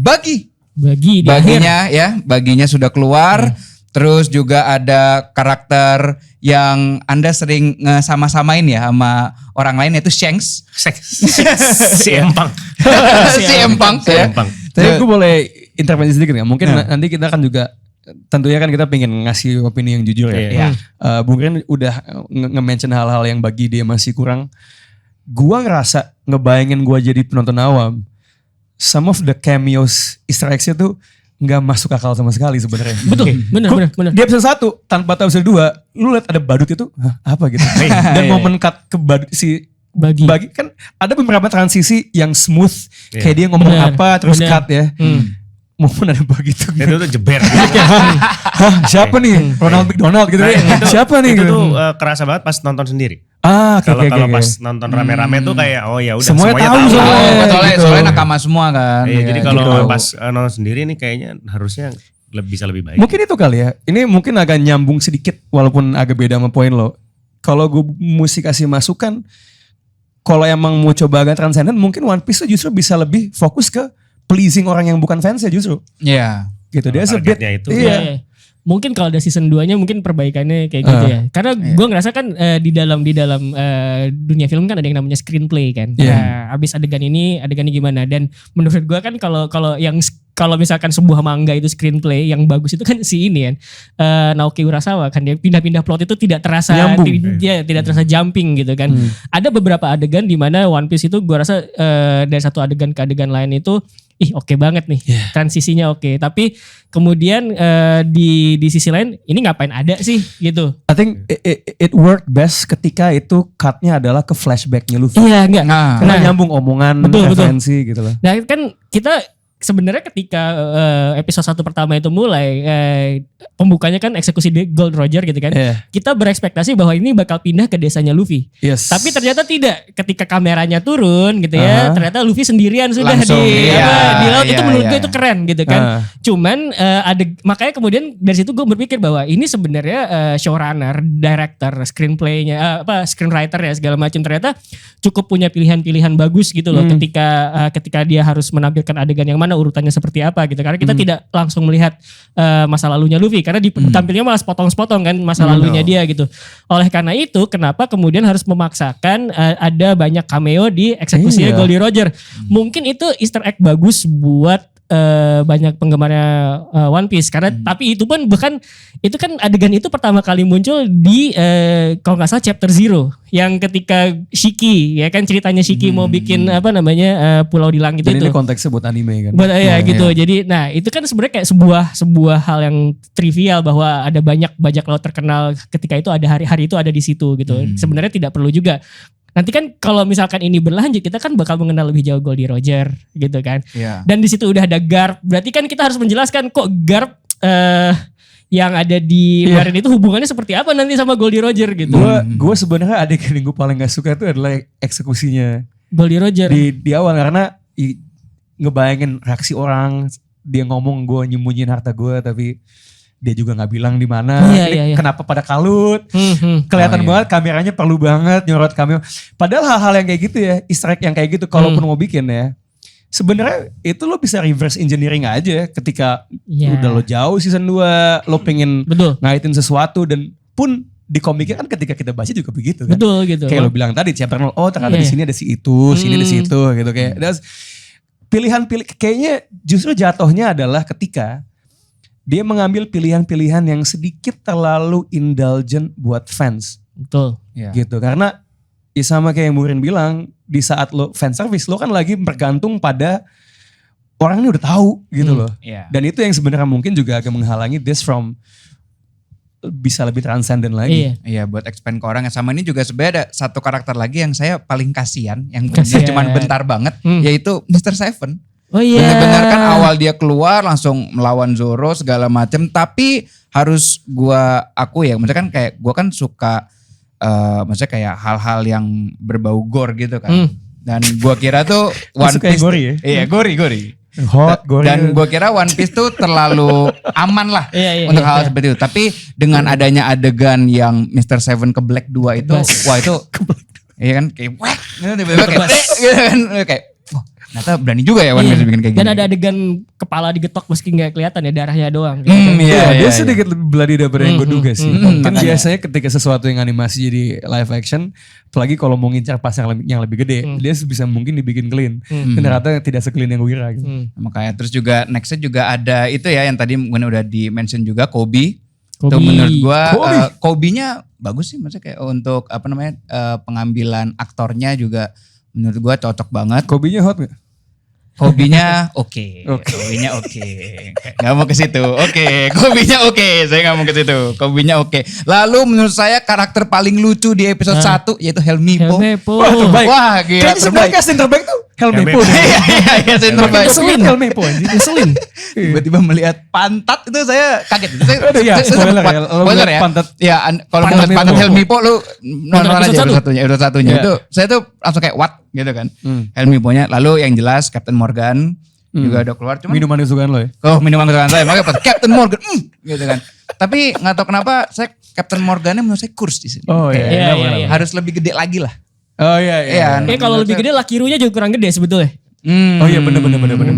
Baginya baginya sudah keluar. Terus juga ada karakter yang Anda sering sama-samain ya sama orang lain yaitu Shanks. Si Empang. Si Empang. Tapi gue boleh intervensi sedikit nggak? Mungkin nanti kita kan juga tentunya kan kita pengen ngasih opini yang jujur ya. Bung Ren udah nge-mention hal-hal yang bagi dia masih kurang. Gua ngerasa ngebayangin gua jadi penonton awam. Some of the cameos Easter eggs-nya tuh nggak masuk akal sama sekali sebenarnya. Betul, benar. Di episode 1 tanpa tahu episode 2, lu lihat ada badut itu, apa gitu. Dan momen cut ke badut si bagi kan ada beberapa transisi yang smooth, kayak dia ngomong apa terus cut ya. Momen ada begitu. Itu tuh jeber. Siapa nih? Ronald McDonald gitu ya. Siapa nih? Itu tuh kerasa banget pas nonton sendiri. Kalau Pas nonton rame-rame tuh kayak ya udah semuanya tahu. Soalnya nakama semua kan. Iya, jadi kalau pas nonton sendiri nih kayaknya harusnya bisa lebih baik. Mungkin itu kali ya. Ini mungkin agak nyambung sedikit walaupun agak beda sama poin lo. Kalau gue mesti kasih masukan, kalau emang mau coba agak transcendent, mungkin One Piece tuh justru bisa lebih fokus ke pleasing orang yang bukan fans ya justru. Iya. Gitu dia targetnya itu. Iya. Mungkin kalau ada season 2-nya mungkin perbaikannya kayak gitu ya. Karena gue ngerasa kan di dalam dunia film kan ada yang namanya screenplay kan. Abis adegan ini gimana, dan menurut gue kan kalau misalkan sebuah manga itu screenplay yang bagus itu kan si ini kan Naoki Urasawa kan, dia pindah-pindah plot itu tidak terasa tidak terasa jumping gitu kan. Ada beberapa adegan di mana One Piece itu gue rasa dari satu adegan ke adegan lain itu oke banget nih, transisinya oke. Tapi kemudian di sisi lain ini ngapain ada sih gitu. I think it worked best ketika itu cutnya adalah ke flashbacknya Luffy. Iya enggak. Karena nyambung omongan, referensi gitu loh. Nah kan kita sebenarnya ketika episode 1 pertama itu mulai pembukanya kan eksekusi Gold Roger gitu kan. Kita berekspektasi bahwa ini bakal pindah ke desanya Luffy. Tapi ternyata tidak. Ketika kameranya turun gitu ya, ternyata Luffy sendirian sudah langsung, di laut. Itu menurut gue itu keren gitu kan. Cuman makanya kemudian dari situ gue berpikir bahwa ini sebenarnya showrunner, director, screenplaynya, screenwriter ya segala macam, ternyata cukup punya pilihan-pilihan bagus gitu loh ketika dia harus menampilkan adegan yang mana urutannya seperti apa gitu. Karena kita tidak langsung melihat masa lalunya Luffy, karena ditampilnya malah sepotong-sepotong kan masa lalunya dia gitu. Oleh karena itu kenapa kemudian harus memaksakan ada banyak cameo di eksekusinya Goldie Roger. Mungkin itu Easter egg bagus buat banyak penggemarnya One Piece, karena tapi itu pun bahkan itu kan adegan itu pertama kali muncul di kalau nggak salah chapter 0 yang ketika Shiki ya kan, ceritanya Shiki mau bikin pulau di langit itu. Ini konteksnya buat anime kan. Buat gitu. Jadi itu kan sebenarnya kayak sebuah hal yang trivial bahwa ada banyak bajak laut terkenal ketika itu ada hari itu ada di situ gitu. Sebenarnya tidak perlu juga. Nanti kan kalau misalkan ini berlanjut kita kan bakal mengenal lebih jauh Goldie Roger gitu kan. Dan di situ udah ada Garp. Berarti kan kita harus menjelaskan kok Garp yang ada di Marin itu hubungannya seperti apa nanti sama Goldie Roger gitu. Gue sebenarnya adegan yang gue paling gak suka itu adalah eksekusinya Goldie Roger di awal, karena ngebayangin reaksi orang, dia ngomong gue nyembunyiin harta gue tapi dia juga nggak bilang di mana. Kenapa pada kalut? Kelihatan banget kameranya perlu banget nyorot kamera. Padahal hal-hal yang kayak gitu ya, Easter egg yang kayak gitu, kalaupun mau bikin ya, sebenarnya itu lo bisa reverse engineering aja ketika udah lo jauh season 2, lo pengen ngaitin sesuatu, dan pun di komiknya kan ketika kita baca juga begitu kan. Betul gitu. Kayak lo bilang tadi chapter 0, ternyata di sini ada si itu, sini ada si itu gitu kayak. Pilihan-pilih kayaknya justru jatuhnya adalah ketika dia mengambil pilihan-pilihan yang sedikit terlalu indulgent buat fans. Betul. Gitu. Karena ya sama kayak yang Murin bilang, di saat lo fan service, lo kan lagi bergantung pada orang ini udah tahu gitu loh. Dan itu yang sebenarnya mungkin juga agak menghalangi this from bisa lebih transcendent lagi. Iya, buat expand ke orang. Sama ini juga sebenarnya ada satu karakter lagi yang saya paling kasihan, yang cuma bentar banget, yaitu Mr. Seven. Benar-benar kan awal dia keluar langsung melawan Zoro segala macam, tapi harus gua aku ya, maksudnya kan kayak gua kan suka maksudnya kayak hal-hal yang berbau gore gitu kan. Dan gua kira tuh One Suka yang Piece. gori ya? Iya, gori. Hot, goreng. Dan gua kira One Piece tuh terlalu aman lah Iya, untuk iya, hal iya. seperti itu. Tapi dengan adanya adegan yang Mr. Seven ke Black 2 itu, Bas. wah itu iya kan kayak wek gitu, tiba-tiba kayak gitu kan kayak wah, ternyata berani juga ya One Piece bikin kayak gini. Dan ada adegan kepala digetok meski nggak kelihatan ya, darahnya doang. Iya, dia iya. sedikit lebih bloody daripada yang gue duga sih. Kan makanya. biasanya ketika sesuatu yang animasi jadi live action, apalagi kalau mau ngincar pas yang lebih gede, dia sebisa mungkin dibikin clean. Dan ternyata tidak se-clean yang gue kira gitu. Makanya terus juga nextnya juga ada itu ya yang tadi mungkin udah di-mention juga Kobe. Kobe. Itu menurut gua Kobe. Kobe-nya bagus sih, maksudnya kayak untuk apa namanya pengambilan aktornya juga menurut gua cocok banget. Kobe-nya hot gak? Kobe-nya oke. Kobe-nya oke. Nggak mau ke situ. Oke, Kobe-nya oke. Saya nggak mau ke situ. Kobe-nya oke. Lalu menurut saya karakter paling lucu di episode 1 yaitu Helmipo. Helmipo. Wah, terbaik. Wah, gila Kayaknya sebenarnya terbaik. casting terbaik tuh Helmipo. Iya, iya, saya terbaik. Ngeselin. Helmipo anjing. Ngeselin. Tiba-tiba melihat pantat itu saya kaget. Aduh, ya, spoiler ya. Lo Spoiler lihat ya. pantat. Ya, kalau Pantat ngeliat pantat Helmipo. Helmipo lu nonton aja episode episode satunya. Episode satunya Iya. itu saya tuh langsung kayak what gitu kan. Helmiponya. Lalu yang jelas Captain Morgan juga udah keluar. Cuman Minuman kesukaan lo ya? minuman kesukaan saya. Makanya pas Captain Morgan gitu kan. Tapi nggak tahu kenapa saya Captain Morgannya menurut saya kurs di sini. Oh iya. Iya, Kenapa, iya, kenapa? Harus lebih gede lagi lah. Oh iya. Iya. Kayak kalau lebih gede Lakirunya juga kurang gede sebetulnya. Oh iya bener.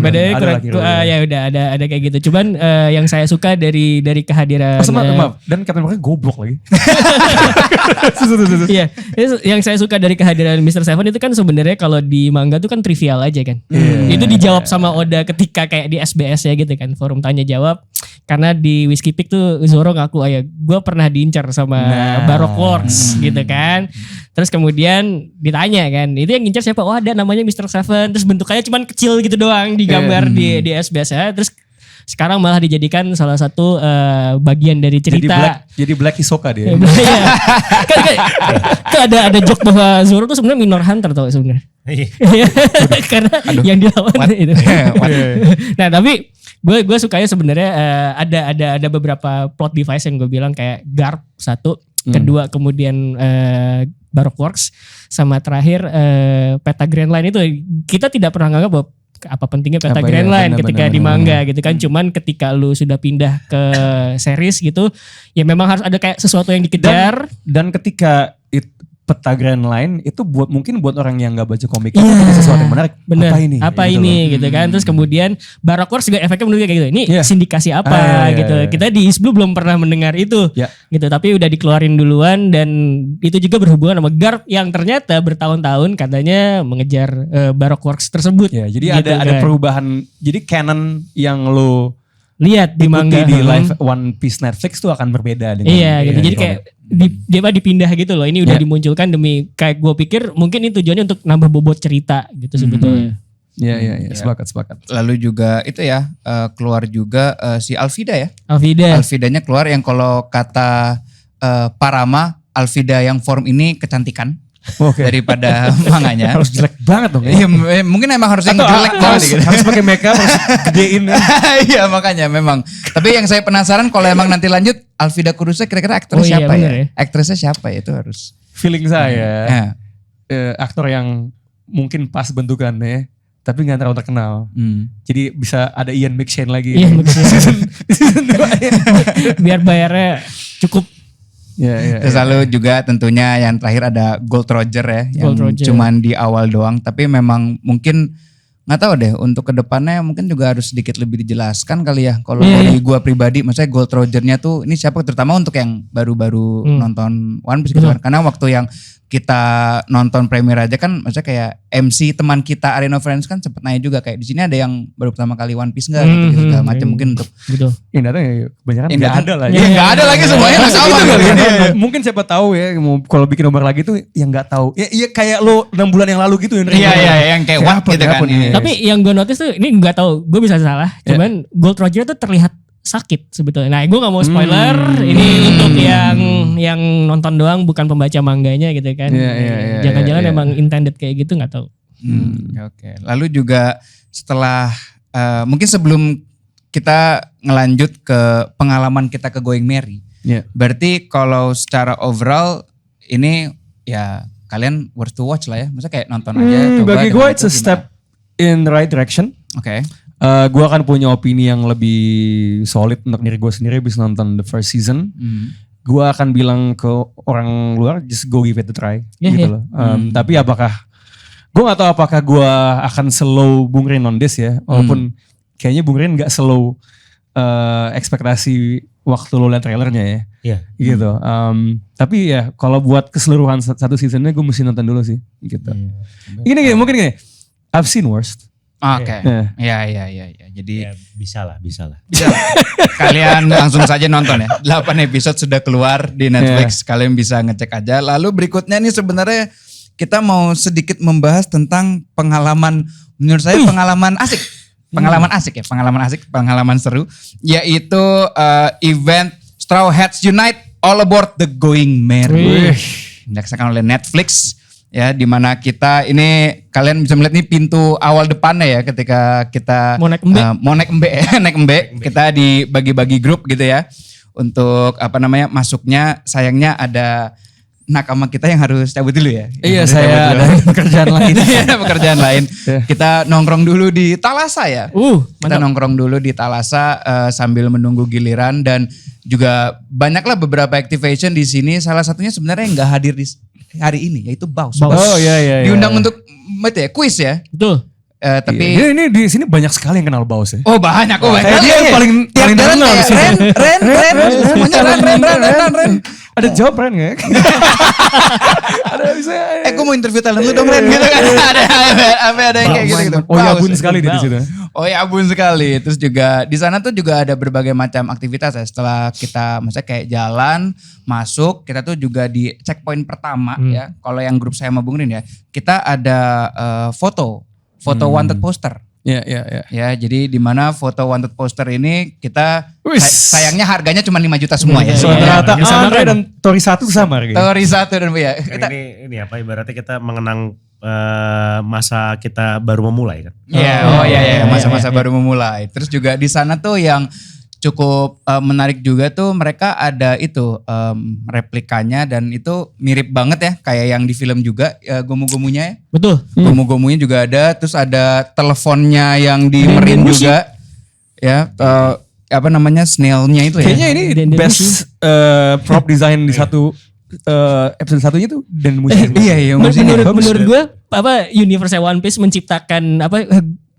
Bedanya Ada kurang, laki lo. ya udah ada kayak gitu. Cuman yang saya suka dari kehadiran Maaf. Dan Captain Morgan goblok lagi. Iya, yang saya suka dari kehadiran Mr. Seven itu kan sebenarnya kalau di manga tuh kan trivial aja kan. Itu dijawab sama Oda ketika kayak di SBS ya gitu kan, forum tanya jawab. Karena di Whiskey Peak tuh Zoro ngaku gue pernah diincar sama Baroque Works gitu kan. Terus kemudian ditanya kan, itu yang ngincar siapa? Oh ada namanya Mr. Seven. Terus bentukannya cuman kecil gitu doang digambar di SBS ya. Terus sekarang malah dijadikan salah satu bagian dari cerita. Jadi Black Hisoka dia. Iya. kan ada joke bahwa Zoro tuh sebenarnya minor hunter tau sebenarnya. Iya. Karena yang dilawan itu. Nah tapi gue sukanya sebenarnya ada beberapa plot device yang gue bilang kayak Garp satu, kedua kemudian Baroque Works, sama terakhir peta Grand Line itu kita tidak pernah nganggap bahwa apa pentingnya peta Apa Grand ya, Line benar, ketika benar, di benar, manga gitu kan. Cuman ketika lu sudah pindah ke series gitu, ya memang harus ada kayak sesuatu yang dikejar. Dan ketika peta Grand Line itu mungkin buat orang yang nggak baca komik itu sesuatu yang menarik. Bener. Apa Apa ini? Gitu ini loh. gitu kan. Terus kemudian Baroque Works juga efeknya menurut kayak gitu. Ini Iya. sindikasi apa Iya, gitu. iya. Kita di Isblu belum pernah mendengar itu. Ya. Gitu. Tapi udah dikeluarin duluan dan itu juga berhubungan sama Garp yang ternyata bertahun-tahun katanya mengejar Baroque Works tersebut. Ya, jadi Gitu ada kan. perubahan. Jadi canon yang lo Lihat di manga ikuti di live One Piece Netflix tuh akan berbeda dengan Iya gitu. Jadi di kayak komik. dia dipindah gitu loh. Ini udah Iya. dimunculkan demi kayak gue pikir mungkin ini tujuannya untuk nambah bobot cerita gitu sebetulnya. Iya, sepakat. Lalu juga itu ya keluar juga si Alvida ya. Alvida. Alvidanya keluar yang kalau kata Parama, Alvida yang form ini kecantikan Oke. daripada manganya. Harus jelek banget dong ya. Iya, mungkin emang harus yang Atau jelek harus, gitu. harus pakai makeup, harus gedein. Ya. Iya makanya memang. Tapi yang saya penasaran kalau emang nanti lanjut Alvida Kurusa kira-kira aktor Oh iya, siapa bener ya? ya. Aktrisnya siapa ya itu harus. Feeling saya Ya. aktor yang mungkin pas bentukannya tapi nggak terlalu terkenal. Jadi bisa ada Ian McShane lagi. Iya, McShane. Season 2 ya. Biar bayarnya cukup. Iya. Terus lalu juga tentunya yang terakhir ada Gold Roger ya, yang Gold Roger. cuman di awal doang, tapi memang mungkin nggak tahu deh untuk kedepannya mungkin juga harus sedikit lebih dijelaskan kali ya. Kalau dari gua pribadi, maksudnya Gold Rogernya tuh ini siapa? Terutama untuk yang baru-baru nonton One Piece gitu kan. Karena waktu yang kita nonton premier aja kan, maksudnya kayak MC teman kita Arena Friends kan sempet nanya juga kayak di sini ada yang baru pertama kali One Piece nggak gitu segala macam mungkin untuk Gitu. Yang datang ya kebanyakan yang nggak datang. ada lah. Iya, nggak ada lagi semuanya nggak sama Gitu gitu. kali ya. Iya. Mungkin siapa tahu ya mau kalau bikin nomor lagi tuh yang nggak tahu. Ya iya kayak lo 6 bulan yang lalu gitu ya. Iya, yang kayak what gitu kan. Iya. Tapi yang gue notice tuh ini nggak tahu, gue bisa salah. Cuman Gold Roger tuh terlihat sakit sebetulnya. Nah, gue nggak mau spoiler. Ini untuk yang nonton doang, bukan pembaca mangganya gitu kan. Iya, Jangan-jangan iya. emang intended kayak gitu, nggak tahu. Oke. Lalu juga setelah mungkin sebelum kita ngelanjut ke pengalaman kita ke Going Merry. Iya. Berarti kalau secara overall ini ya kalian worth to watch lah ya. Maksudnya kayak nonton aja. Coba Bagi dengan gue itu it's a step in the right direction. Oke. Gue akan punya opini yang lebih solid untuk diri gue sendiri habis nonton the first season. Gue akan bilang ke orang luar just go give it a try gitu loh. Tapi apakah gue gak tahu apakah gue akan slow Bung Rin on this ya. Walaupun kayaknya Bung Rin gak slow ekspektasi waktu lo liat trailernya ya. Iya. Gitu. Tapi ya kalau buat keseluruhan satu seasonnya gue mesti nonton dulu sih gitu. Gini, mungkin gini. I've seen worst. Oke. Ya. Jadi Ya, bisa lah. kalian langsung saja nonton ya. 8 episode sudah keluar di Netflix. Kalian bisa ngecek aja. Lalu berikutnya nih sebenarnya kita mau sedikit membahas tentang pengalaman, menurut saya pengalaman asik. Pengalaman seru. Yaitu event Straw Hats Unite All Aboard the Going Merry. Dilaksanakan oleh Netflix. Ya, dimana kita ini kalian bisa melihat nih pintu awal depannya ya ketika kita Mau naik embe, kita dibagi-bagi grup gitu ya untuk masuknya. Sayangnya ada nakama kita yang harus cabut dulu ya. Iya, saya ada pekerjaan lain. Pekerjaan lain. Kita nongkrong dulu di Thalassa ya. Kita nongkrong dulu di Thalassa sambil menunggu giliran, dan juga banyaklah beberapa activation di sini. Salah satunya sebenarnya yang nggak hadir di hari ini yaitu Baus. Oh iya. Diundang untuk kuis ya. Betul. Tapi ini di sini banyak sekali yang kenal Baus ya. oh banyak. Dia yang paling terkenal di sini. Ren, semuanya Ren. Ada jawab Ren nggak? Ada bisa. Gue mau interview talent lu dong Ren gitu kan. Ada yang kayak gitu. Oh ya, bun sekali di situ. Oh ya, abun sekali. Terus juga di sana tuh juga ada berbagai macam aktivitas ya. Setelah kita maksudnya kayak jalan masuk, kita tuh juga di checkpoint pertama ya. Kalau yang grup saya sama Bung Rin ya, kita ada foto wanted poster. Iya. Ya, jadi di mana foto wanted poster ini kita sayangnya harganya cuma 5 juta semua ya. Ternyata Andre dan Tori 1 sama harganya. Tori 1 dan ya. Ini apa ibaratnya kita mengenang masa kita baru memulai kan. Iya, masa-masa baru memulai. Terus juga di sana tuh yang cukup menarik juga tuh mereka ada itu replikanya, dan itu mirip banget ya kayak yang di film juga gomu-gomunya ya. Betul. Gomu-gomunya juga ada, terus ada teleponnya yang di Merin juga. Ya, snailnya itu ya. Kayaknya ini best prop design di satu episode satunya tuh dan musik. Iya, Menurut gue universe One Piece menciptakan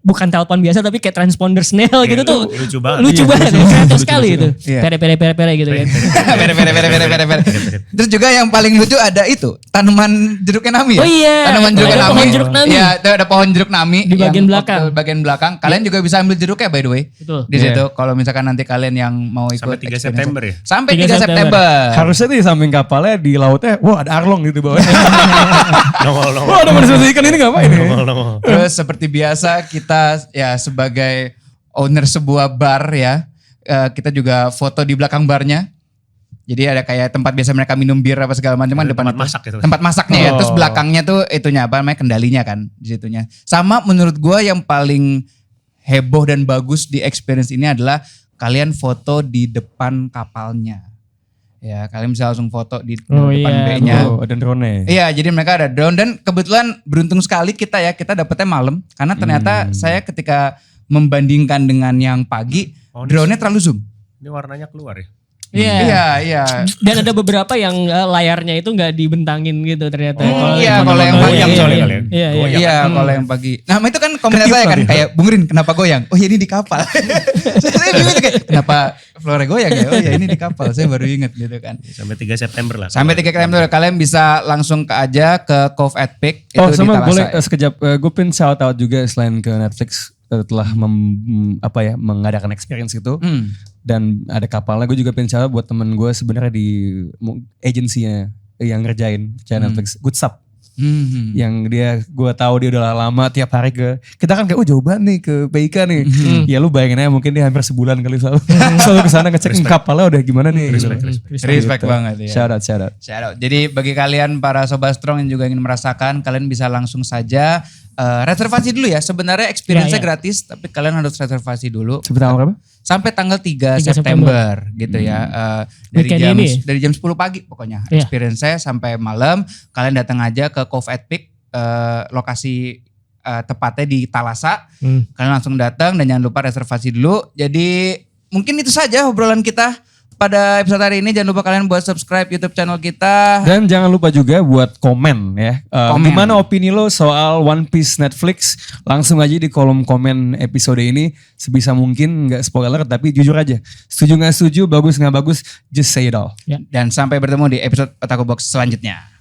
bukan telepon biasa tapi kayak transponder snail gitu tuh. Lucu banget. Kreatif sekali itu. Pere gitu kan. Pere. Terus juga yang paling lucu ada itu tanaman jeruk nami ya. Oh iya. Tanaman jeruk nami. Pohon jeruk nami. Iya, itu ada pohon jeruk nami di bagian belakang. Kalian juga bisa ambil jeruknya by the way. Betul. Di situ kalau misalkan nanti kalian yang mau ikut sampai 3 September ya. Sampai 3 September. Harusnya tuh di samping kapalnya di lautnya, wah ada Arlong gitu bawah. Nongol. Wah, ada manusia ikan ini ngapain ini? Terus seperti biasa kita ya sebagai owner sebuah bar ya, kita juga foto di belakang barnya. Jadi ada kayak tempat biasa mereka minum bir apa segala macam kan depan tempat masak gitu. Tempat masaknya ya. Terus belakangnya tuh itunya kendalinya kan di situnya. Sama menurut gua yang paling heboh dan bagus di experience ini adalah kalian foto di depan kapalnya. Ya, kalian bisa langsung foto di depan B-nya. Oh, ada drone. Iya, jadi mereka ada drone, dan kebetulan beruntung sekali kita dapetnya malam, karena ternyata saya ketika membandingkan dengan yang pagi, drone-nya terlalu zoom. Ini warnanya keluar ya. Iya. Dan ada beberapa yang layarnya itu nggak dibentangin gitu ternyata. Kalau yang pagi soalnya kalian. Iya, kalau yang pagi. Nah, itu kan komentar saya kan kayak Bung Rin, kenapa goyang? Oh, ya ini di kapal. Saya bingung kayak kenapa floornya goyang ya? Oh ya ini di kapal. Saya baru ingat gitu kan. Sampai 3 September lah. Sampai 3 September kalian bisa langsung aja ke Cove at Peak itu di sama Thalassa. boleh sekejap gue pengen shout out juga selain ke Netflix telah mengadakan experience itu. Dan ada kapalnya, gue juga pengen shout out buat temen gue sebenarnya di agensinya yang ngerjain Netflix, Good Sup. Yang gue tahu dia udah lama tiap hari kita kan kayak jauh banget nih ke PIK nih. Ya lu bayangin aja mungkin dia hampir sebulan kali selalu kesana ngecek kapalnya udah gimana nih. Respect banget ya. Shout out. Jadi bagi kalian para Sobat Strong yang juga ingin merasakan, kalian bisa langsung saja reservasi dulu ya. Sebenarnya experience-nya gratis, tapi kalian harus reservasi dulu. Sebentar berapa? sampai tanggal 3 3 September gitu ya. Weekend ini? Dari jam 10 pagi pokoknya. Iya. Experience saya sampai malam. Kalian datang aja ke Cove at Peak, lokasi tepatnya di Thalassa. Kalian langsung datang dan jangan lupa reservasi dulu. Jadi mungkin itu saja obrolan kita pada episode hari ini. Jangan lupa kalian buat subscribe YouTube channel kita. Dan jangan lupa juga buat komen ya. Komen. Gimana opini lo soal One Piece Netflix? Langsung aja di kolom komen episode ini. Sebisa mungkin gak spoiler tapi jujur aja. Setuju gak setuju, bagus gak bagus, just say it all. Dan sampai bertemu di episode Otaku Box selanjutnya.